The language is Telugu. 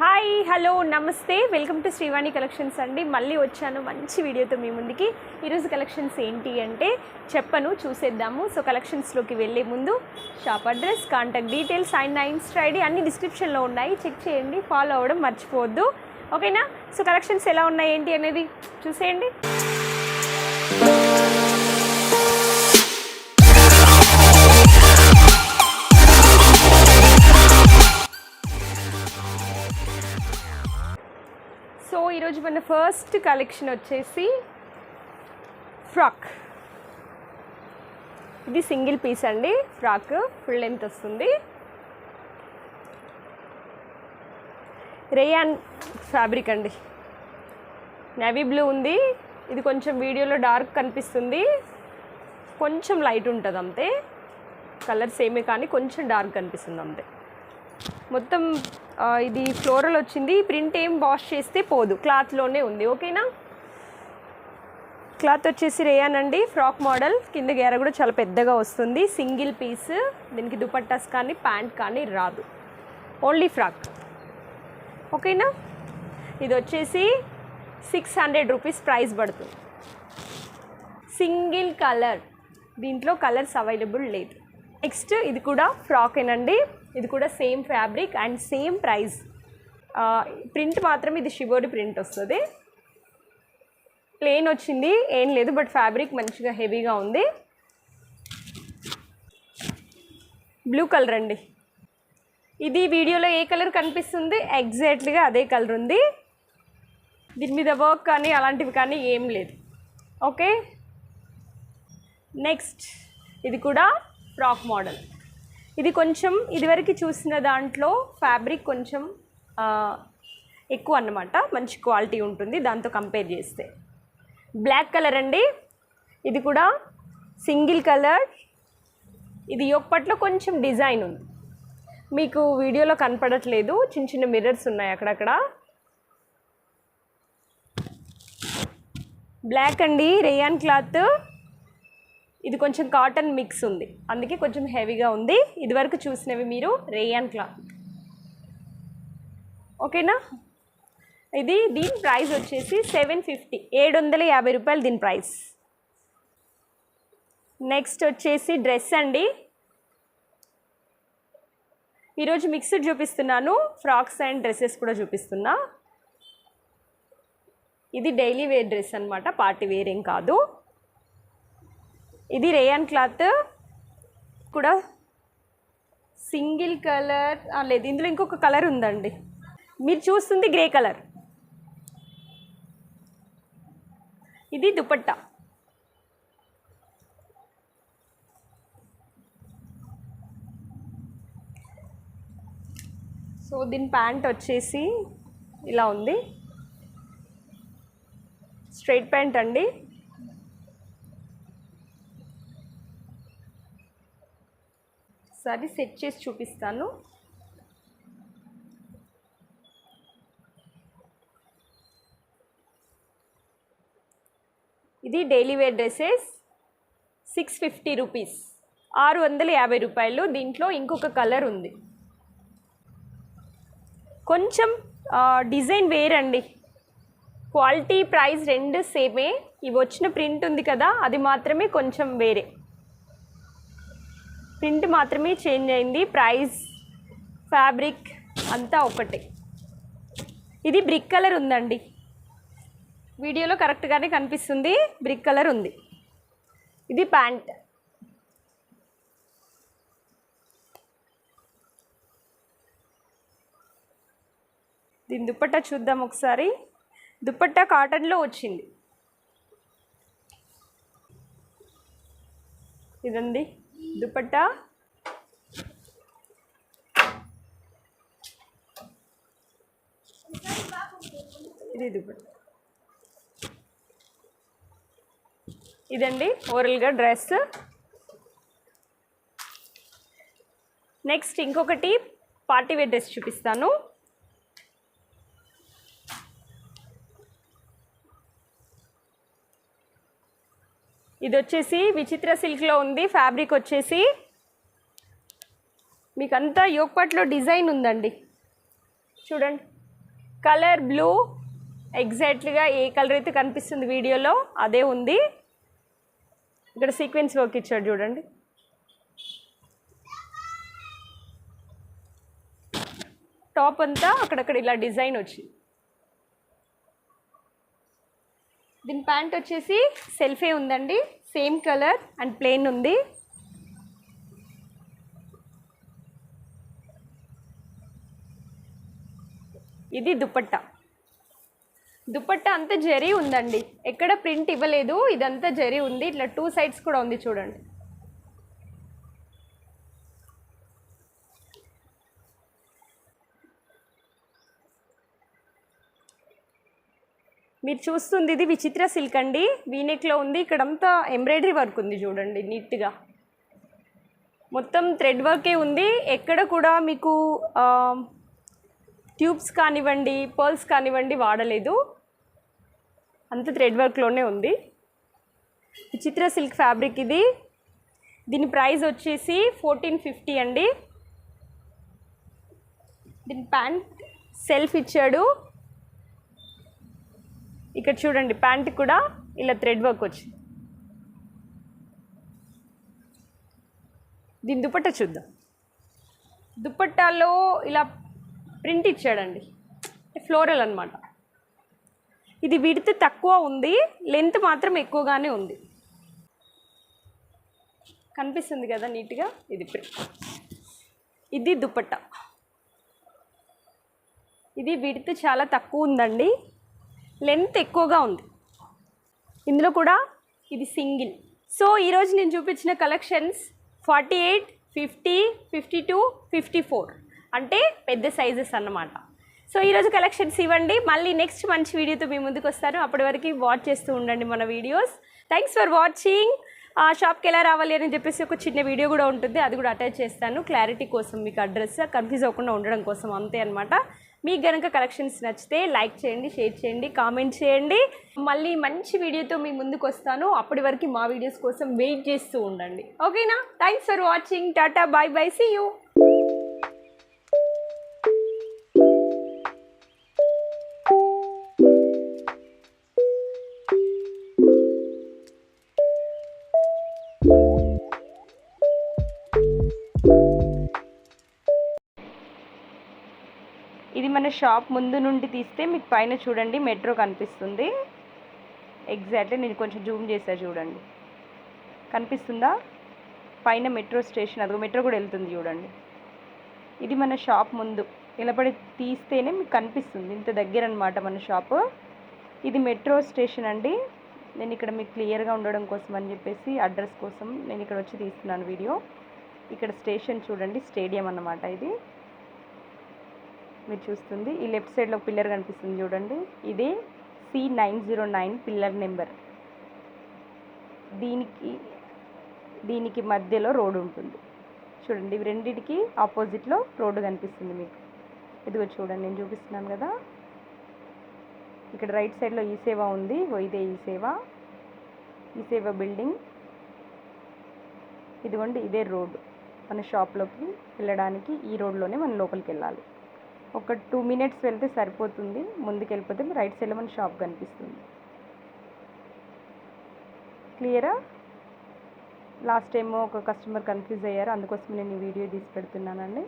హాయ్ హలో నమస్తే వెల్కమ్ టు శ్రీవాణి కలెక్షన్స్ అండి. మళ్ళీ వచ్చాను మంచి వీడియోతో మీ ముందుకి. ఈరోజు కలెక్షన్స్ ఏంటి అంటే చెప్పను, చూసేద్దాము. సో కలెక్షన్స్లోకి వెళ్ళే ముందు shop address, contact details and నా ఇన్స్టా ఐడి అన్ని డిస్క్రిప్షన్లో ఉన్నాయి, చెక్ చేయండి, ఫాలో అవ్వడం మర్చిపోవద్దు, ఓకేనా? సో కలెక్షన్స్ ఎలా ఉన్నాయి ఏంటి అనేది చూసేయండి. సో ఈరోజు మన ఫస్ట్ కలెక్షన్ వచ్చేసి ఫ్రాక్. ఇది సింగిల్ పీస్ అండి, ఫ్రాక్ ఫుల్ లెంత్ వస్తుంది. రేయాన్ ఫ్యాబ్రిక్ అండి, నేవీ బ్లూ ఉంది. ఇది కొంచెం వీడియోలో డార్క్ కనిపిస్తుంది, కొంచెం లైట్ ఉంటుంది అంతే. కలర్ సేమే కానీ కొంచెం డార్క్ కనిపిస్తుంది అంతే. మొత్తం ఇది ఫ్లోరల్ వచ్చింది. ప్రింట్ ఏం వాష్ చేస్తే పోదు, క్లాత్లోనే ఉంది, ఓకేనా? క్లాత్ వచ్చేసి రేయాన్ అండి, ఫ్రాక్ మోడల్. కింద గేర కూడా చాలా పెద్దగా వస్తుంది. సింగిల్ పీస్, దీనికి దుపట్టాస్ కానీ ప్యాంట్ కానీ రాదు, ఓన్లీ ఫ్రాక్, ఓకేనా? ఇది వచ్చేసి 600 రూపీస్ ప్రైస్ పడుతుంది. సింగిల్ కలర్, దీంట్లో కలర్స్ అవైలబుల్ లేదు. నెక్స్ట్ ఇది కూడా ఫ్రాకేనండి, ఇది కూడా same fabric and same price. Print మాత్రం ఇది షిబోరి ప్రింట్ వస్తుంది. ప్లెయిన్ వచ్చింది, ఏం లేదు, బట్ ఫ్యాబ్రిక్ మంచిగా హెవీగా ఉంది. బ్లూ కలర్ అండి, ఇది వీడియోలో ఏ కలర్ కనిపిస్తుంది ఎగ్జాక్ట్లీగా అదే కలర్ ఉంది. దీని మీద వర్క్ కానీ అలాంటివి కానీ ఏం లేదు, ఓకే? నెక్స్ట్ ఇది కూడా ఫ్రాక్ మోడల్. ఇది కొంచెం ఇదివరకు చూసిన దాంట్లో ఫ్యాబ్రిక్ కొంచెం ఎక్కువ అన్నమాట, మంచి క్వాలిటీ ఉంటుంది దాంతో కంపేర్ చేస్తే. బ్లాక్ కలర్ అండి, ఇది కూడా సింగిల్ కలర్. ఇది యొక్కట్లో కొంచెం డిజైన్ ఉంది, మీకు వీడియోలో కనపడట్లేదు, చిన్న చిన్న మిర్రర్స్ ఉన్నాయి అక్కడక్కడ. బ్లాక్ అండి, రేయాన్ క్లాత్. ఇది కొంచెం కాటన్ మిక్స్ ఉంది, అందుకే కొంచెం హెవీగా ఉంది. ఇదివరకు చూసినవి మీరు రేయాన్ క్లాత్, ఓకేనా? ఇది దీని ప్రైస్ వచ్చేసి 750, 750 రూపాయలు దీని ప్రైస్. నెక్స్ట్ వచ్చేసి డ్రెస్ అండి. ఈరోజు మిక్స్డ్ చూపిస్తున్నాను, ఫ్రాక్స్ అండ్ డ్రెస్సెస్ కూడా చూపిస్తున్నా. ఇది డైలీ వేర్ డ్రెస్ అనమాట, పార్టీ వేర్ ఏం కాదు. ఇది రేయాన్ క్లాత్ కూడా సింగిల్ కలర్ లేదు, ఇందులో ఇంకొక కలర్ ఉందండి, మీరు చూస్తుంది గ్రే కలర్. ఇది దుపట్టా, సో దీని ప్యాంట్ వచ్చేసి ఇలా ఉంది, స్ట్రైట్ ప్యాంట్ అండి. సరే సెట్ చేసి చూపిస్తాను. ఇది డైలీ వేర్ డ్రెస్సెస్, 650 రూపీస్, 650 రూపాయలు. దీంట్లో ఇంకొక కలర్ ఉంది, కొంచెం డిజైన్ వేరండి. క్వాలిటీ ప్రైస్ రెండు సేమే. ఇవి వచ్చిన ప్రింట్ ఉంది కదా, అది మాత్రమే కొంచెం వేరే, ప్రింట్ మాత్రమే చేంజ్ అయింది, ప్రైస్ ఫ్యాబ్రిక్ అంతా ఒకటే. ఇది బ్రిక్ కలర్ ఉందండి, వీడియోలో కరెక్ట్గానే కనిపిస్తుంది, బ్రిక్ కలర్ ఉంది. ఇది ప్యాంట్. దీని దుపట్టా చూద్దాం ఒకసారి. దుపట్టా కాటన్లో వచ్చింది, ఇదండి దుపట్టా. ఇది దుపట్టా, ఇదండి ఓవరాల్గా డ్రెస్. నెక్స్ట్ ఇంకొకటి పార్టీ వేర్ డ్రెస్ చూపిస్తాను. ఇది వచ్చేసి విచిత్ర సిల్క్లో ఉంది. ఫ్యాబ్రిక్ వచ్చేసి మీకంతా యోగపట్లో డిజైన్ ఉందండి, చూడండి. కలర్ బ్లూ, ఎగ్జాక్ట్లీగా ఏ కలర్ అయితే కనిపిస్తుంది వీడియోలో అదే ఉంది. ఇక్కడ సీక్వెన్స్ వర్క్ ఇచ్చాడు చూడండి. టాప్ అంతా అక్కడక్కడ ఇలా డిజైన్ వచ్చింది. దీని ప్యాంట్ వచ్చేసి సెల్ఫే ఉందండి, సేమ్ కలర్ అండ్ ప్లెయిన్ ఉంది. ఇది దుపట్టా. దుపట్టా అంతా జరీ ఉందండి, ఎక్కడ ప్రింట్ ఇవ్వలేదు, ఇదంతా జరీ ఉంది. ఇట్లా 2 సైడ్స్ కూడా ఉంది చూడండి. మీరు చూస్తుంది ఇది విచిత్ర సిల్క్ అండి, వీనెక్లో ఉంది. ఇక్కడంతా ఎంబ్రాయిడరీ వర్క్ ఉంది చూడండి, నీట్గా మొత్తం థ్రెడ్ వర్కే ఉంది. ఎక్కడ కూడా మీకు ట్యూబ్స్ కానివ్వండి, పర్ల్స్ కానివ్వండి వాడలేదు, అంత థ్రెడ్ వర్క్లోనే ఉంది. విచిత్ర సిల్క్ ఫ్యాబ్రిక్ ఇది. దీని ప్రైస్ వచ్చేసి 1450 అండి. దీని ప్యాంట్ సెల్ఫ్ ఇచ్చాడు. ఇక్కడ చూడండి, ప్యాంట్ కూడా ఇలా థ్రెడ్ వర్క్ వచ్చింది. దీని దుపట్టా చూద్దాం. దుపట్టాలో ఇలా ప్రింట్ ఇచ్చాడండి, ఫ్లోరల్ అనమాట. ఇది విడ్త్ తక్కువ ఉంది, లెంత్ మాత్రం ఎక్కువగానే ఉంది. కనిపిస్తుంది కదా నీట్గా. ఇది ప్రింట్, ఇది దుపట్టా. ఇది విడ్త్ చాలా తక్కువ ఉందండి, లెంత్ ఎక్కువగా ఉంది. ఇందులో కూడా ఇది సింగిల్. సో ఈరోజు నేను చూపించిన కలెక్షన్స్ 48, 50, 52, 54 అంటే పెద్ద సైజెస్ అన్నమాట. సో ఈరోజు కలెక్షన్స్ ఇవ్వండి. మళ్ళీ నెక్స్ట్ మంచి వీడియోతో మీ ముందుకు వస్తాను. అప్పటి వరకు వాచ్ చేస్తూ ఉండండి మన వీడియోస్. Thanks for watching. షాప్కి ఎలా రావాలి అని చెప్పేసి ఒక చిన్న వీడియో కూడా ఉంటుంది, అది కూడా అటాచ్ చేస్తాను క్లారిటీ కోసం, మీకు అడ్రస్ కన్ఫ్యూజ్ అవ్వకుండా ఉండడం కోసం, అంతే అనమాట. మీకు కనుక కలెక్షన్స్ నచ్చితే లైక్ చేయండి, షేర్ చేయండి, కామెంట్ చేయండి. మళ్ళీ మంచి వీడియోతో మీ ముందుకు వస్తాను. అప్పటి వరకు మా వీడియోస్ కోసం వెయిట్ చేస్తూ ఉండండి. ఓకేనా? Thanks for watching. Tata, bye bye, see you. ఇది మన షాప్ ముందు నుండి తీస్తే మీకు పైన చూడండి మెట్రో కనిపిస్తుంది. ఎగ్జాక్ట్లీ నేను కొంచెం జూమ్ చేసా చూడండి, కనిపిస్తుందా? పైన మెట్రో స్టేషన్, అదిగో మెట్రో కూడా వెళ్తుంది చూడండి. ఇది మన షాప్ ముందు నిలబడి తీస్తేనే మీకు కనిపిస్తుంది, ఇంత దగ్గర అనమాట మన షాపు. ఇది మెట్రో స్టేషన్ అండి. నేను ఇక్కడ మీకు క్లియర్గా ఉండడం కోసం అని చెప్పేసి అడ్రస్ కోసం నేను ఇక్కడ వచ్చి తీస్తున్నాను వీడియో. ఇక్కడ స్టేషన్ చూడండి, స్టేడియం అన్నమాట ఇది. మీరు చూస్తుంది ఈ లెఫ్ట్ సైడ్లో పిల్లర్ కనిపిస్తుంది చూడండి, ఇదే C909 పిల్లర్ నెంబర్. దీనికి మధ్యలో రోడ్డు ఉంటుంది చూడండి. ఇవి రెండింటికి ఆపోజిట్లో రోడ్డు కనిపిస్తుంది మీకు. ఇదిగో చూడండి, నేను చూపిస్తున్నాను కదా. ఇక్కడ రైట్ సైడ్లో ఈ సేవ ఉంది, ఇదే ఈ సేవ బిల్డింగ్. ఇదిగోండి, ఇదే రోడ్డు మన షాప్లోకి వెళ్ళడానికి. ఈ రోడ్లోనే మనం లోపలికి వెళ్ళాలి. ఒక 2 మినిట్స్ వెళ్తే సరిపోతుంది. ముందుకు వెళ్ళిపోతే రైట్ సైడ్లో మన షాప్ కనిపిస్తుంది. క్లియరా? లాస్ట్ టైం ఒక కస్టమర్ కన్ఫ్యూజ్ అయ్యారు, అందుకోసం నేను ఈ వీడియో తీసి పెడుతున్నానండి.